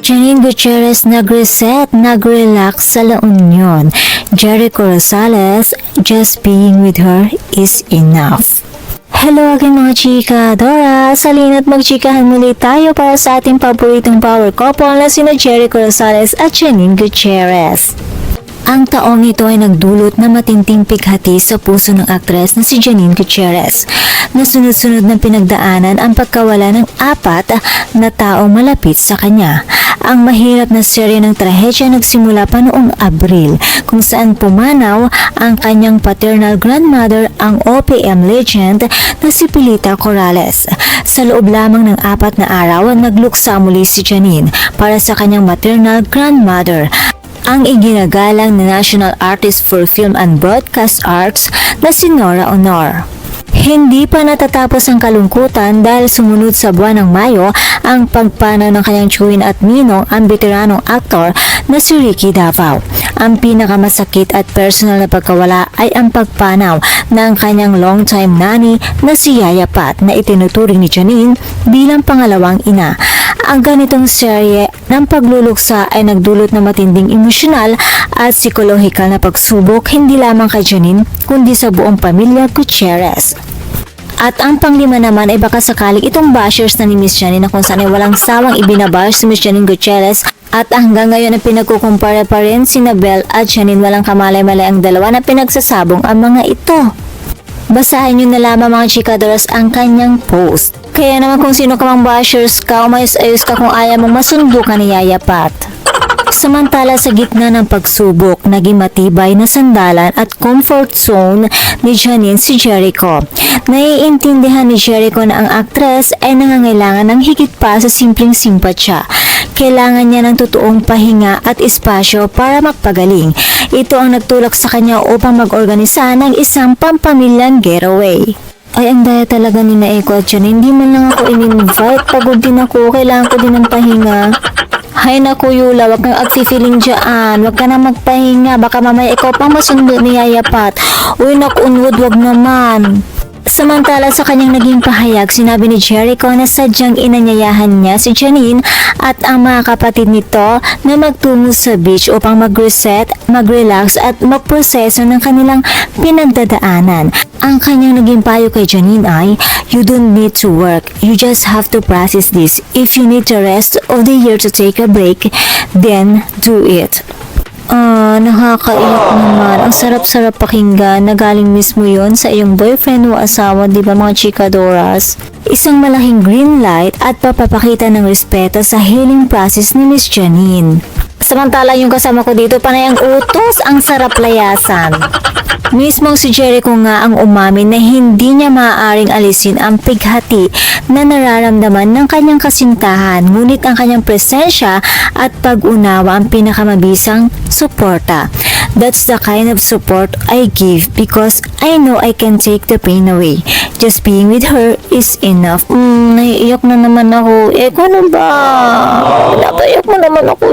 Janine Gutierrez nag-reset, nag-relax sa La Union. Jericho Rosales, just being with her is enough. Hello again mga chika, Dora! Salina't magchikahan muli tayo para sa ating paboritong power couple na sina Jericho Rosales at Janine Gutierrez. Ang taong ito ay nagdulot na matinding pighati sa puso ng aktres na si Janine Gutierrez, na sunod-sunod na pinagdaanan ang pagkawala ng apat na taong malapit sa kanya. Ang mahirap na serye ng trahedya nagsimula pa noong Abril, kung saan pumanaw ang kanyang paternal grandmother, ang OPM legend na si Pilita Corrales. Sa loob lamang ng 4 na araw, nagluksa muli si Janine para sa kanyang maternal grandmother, ang iginagalang na National Artist for Film and Broadcast Arts na si Nora Honor. Hindi pa natatapos ang kalungkutan dahil sumunod sa buwan ng Mayo ang pagpanaw ng kanyang tiyuhin at ninong, ang veteranong aktor na si Ricky Davao. Ang pinakamasakit at personal na pagkawala ay ang pagpanaw ng kanyang long-time nanny na si Yaya Pat, na itinuturing ni Janine bilang pangalawang ina. Ang ganitong serye ng pagluluksa ay nagdulot ng matinding emosyonal at psikolohikal na pagsubok hindi lamang kay Janine kundi sa buong pamilya Gutierrez. At ang panglima naman ay baka sakaling itong bashers na ni Miss Janine na kung saan ay walang sawang ibinabash si Miss Janine Gutierrez, at hanggang ngayon ay pinagkukumpara pa rin si Belle at Janine. Walang kamalay-malay ang dalawa na pinagsasabong ang mga ito. Basahin nyo na lamang mga chikadoras ang kanyang post. Kaya naman kung sino ka mang bashers ka, umayos-ayos ka kung ayaw mong masundo ka ni Yaya Pat. Samantala sa gitna ng pagsubok, naging matibay na sandalan at comfort zone ni Janine si Jericho. Naiintindihan ni Jericho na ang aktres ay nangangailangan ng higit pa sa simpleng simpatya. Kailangan niya ng totoong pahinga at espasyo para magpagaling. Ito ang nagtulak sa kanya upang mag-organisa ng isang pampamilyang getaway. Ay, ang daya talaga ni Naeko at Janine. Hindi man lang ako in-invite. Pagod din ako. Kailangan ko din ng pahinga. Hay naku Yula, wag kang agfi-feeling dyan. Wag ka na magpahinga. Baka mamaya ikaw pang masundo ni Yaya Pat. Uy, nakunwod, wag naman. Samantala sa kanyang naging pahayag, sinabi ni Jericho na sadyang inanyayahan niya si Janine at ang mga kapatid nito na magtungo sa beach upang mag-reset, mag-relax at magproseso ng kanilang pinagdadaanan. Ang kanyang naging payo kay Janine ay, you don't need to work, you just have to process this. If you need the rest of the year to take a break, then do it. Nakakaiyak naman. Ang sarap-sarap pakinggan na galing mismo yon sa iyong boyfriend o asawa, di ba mga chikadoras? Isang malaking green light at papapakita ng respeto sa healing process ni Miss Janine. Samantala yung kasama ko dito, panay ang utos, ang sarap layasan. Mismong si Jericho nga ang umamin na hindi niya maaaring alisin ang pighati na nararamdaman ng kanyang kasintahan, ngunit ang kanyang presensya at pag-unawa ang pinakamabisang suporta. That's the kind of support I give because I know I can take the pain away. Just being with her is enough. Naiiyak na naman ako. Ano ba? Napaiyak mo naman ako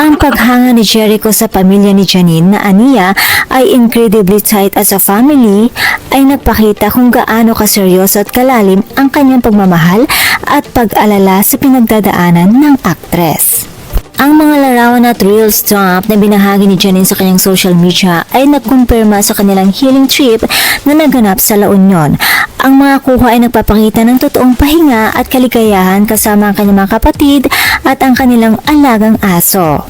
Ang paghanga ni Jericho sa pamilya ni Janine na aniya ay incredibly tight as a family ay nagpakita kung gaano kaseryoso at kalalim ang kanyang pagmamahal at pag-alala sa pinagdadaanan ng aktres. Ang mga larawan at reels dump na binahagi ni Janine sa kanyang social media ay nagkumpirma sa kanilang healing trip na naganap sa La Union. Ang mga kuha ay nagpapakita ng totoong pahinga at kaligayahan kasama ang kanyang mga kapatid at ang kanilang alagang aso.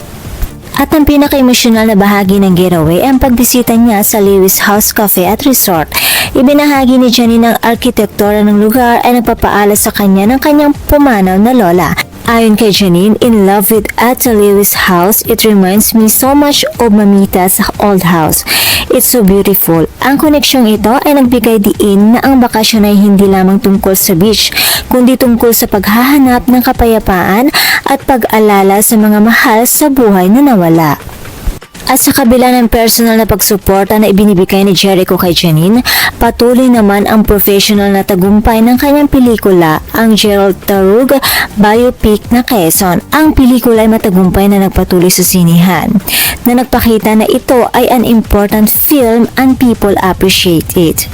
At ang pinaka-emosyonal na bahagi ng getaway ay ang pagbisita niya sa Lewis House Cafe at Resort. Ibinahagi ni Janine ang arkitektura ng lugar ay nagpapaala sa kanya ng kanyang pumanaw na lola. Ayon kay Janine, in love with at the Lewis House, it reminds me so much of Mamita's old house. It's so beautiful. Ang koneksyong ito ay nagbigay diin na ang bakasyon ay hindi lamang tungkol sa beach, kundi tungkol sa paghahanap ng kapayapaan at pag-alala sa mga mahal sa buhay na nawala. At sa kabila ng personal na pagsuporta na ibinibigay ni Jericho kay Janine, patuloy naman ang professional na tagumpay ng kanyang pelikula, ang Gerald Tarug biopic na Quezon. Ang pelikula ay matagumpay na nagpatuloy sa sinihan, na nagpakita na ito ay an important film and people appreciate it.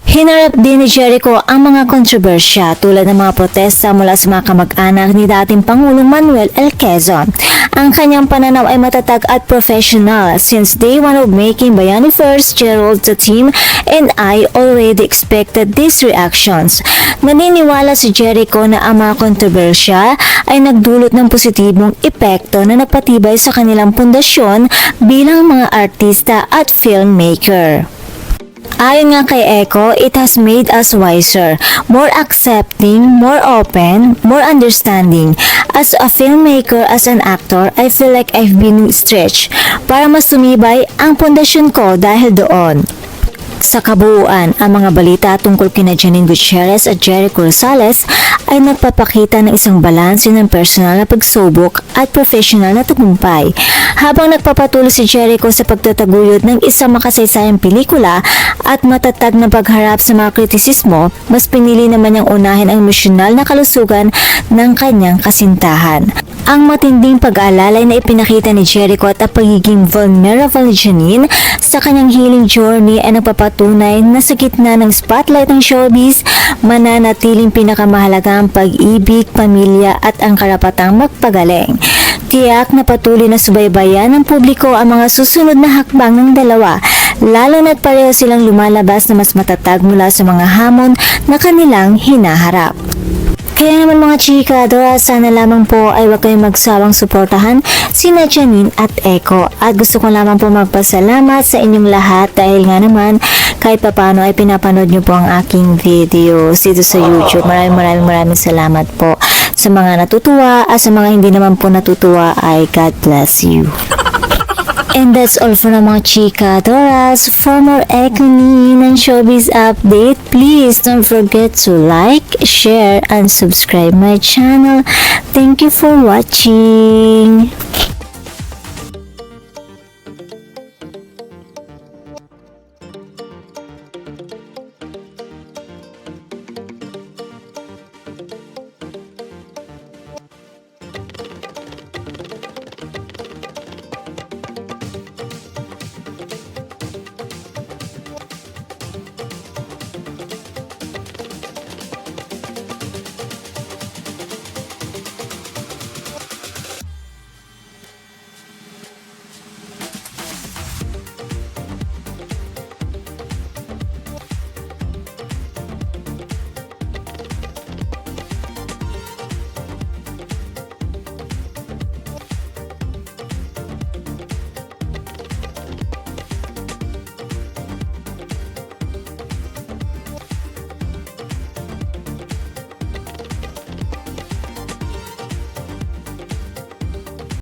Hinarap din ni Jericho ang mga kontrobersya tulad ng mga protesta mula sa mga kamag-anak ni dating Pangulong Manuel L. Quezon. Ang kanyang pananaw ay matatag at professional since day one of making Bayani First, Gerald, the team, and I already expected these reactions. Naniniwala si Jericho na ang mga kontrobersya ay nagdulot ng positibong epekto na napatibay sa kanilang pundasyon bilang mga artista at filmmaker. Ayon nga kay Echo, it has made us wiser, more accepting, more open, more understanding. As a filmmaker, as an actor, I feel like I've been stretched para mas sumibay ang pundasyon ko dahil doon. Sa kabuuan, ang mga balita tungkol kina Janine Gutierrez at Jericho Rosales ay nagpapakita ng isang balanse ng personal na pagsubok at professional na tagumpay. Habang nagpapatuloy si Jericho sa pagtataguyod ng isang makasaysayang pelikula at matatag na pagharap sa mga kritisismo, mas pinili naman niyang unahin ang emosyonal na kalusugan ng kanyang kasintahan. Ang matinding pag-aalalay na ipinakita ni Jericho at ang pagiging vulnerable ni Janine sa kanyang healing journey ay nagpapatunay na sa gitna ng spotlight ng showbiz, mananatiling pinakamahalaga ang pag-ibig, pamilya at ang karapatang magpagaling. Tiyak na patuloy na subaybayan ng publiko ang mga susunod na hakbang ng dalawa, lalo na't pareho silang lumalabas na mas matatag mula sa mga hamon na kanilang hinaharap. Kaya naman mga chika, Dora, sana lamang po ay huwag kayong magsawang suportahan sina Janine at Echo. At gusto ko lamang po magpasalamat sa inyong lahat dahil nga naman kahit papano ay pinapanood nyo po ang aking videos dito sa YouTube. Maraming salamat po sa mga natutuwa at sa mga hindi naman po natutuwa ay God bless you. And that's all for na mga chika, Doras. For more Econin and Showbiz update, please don't forget to like, share, and subscribe my channel. Thank you for watching.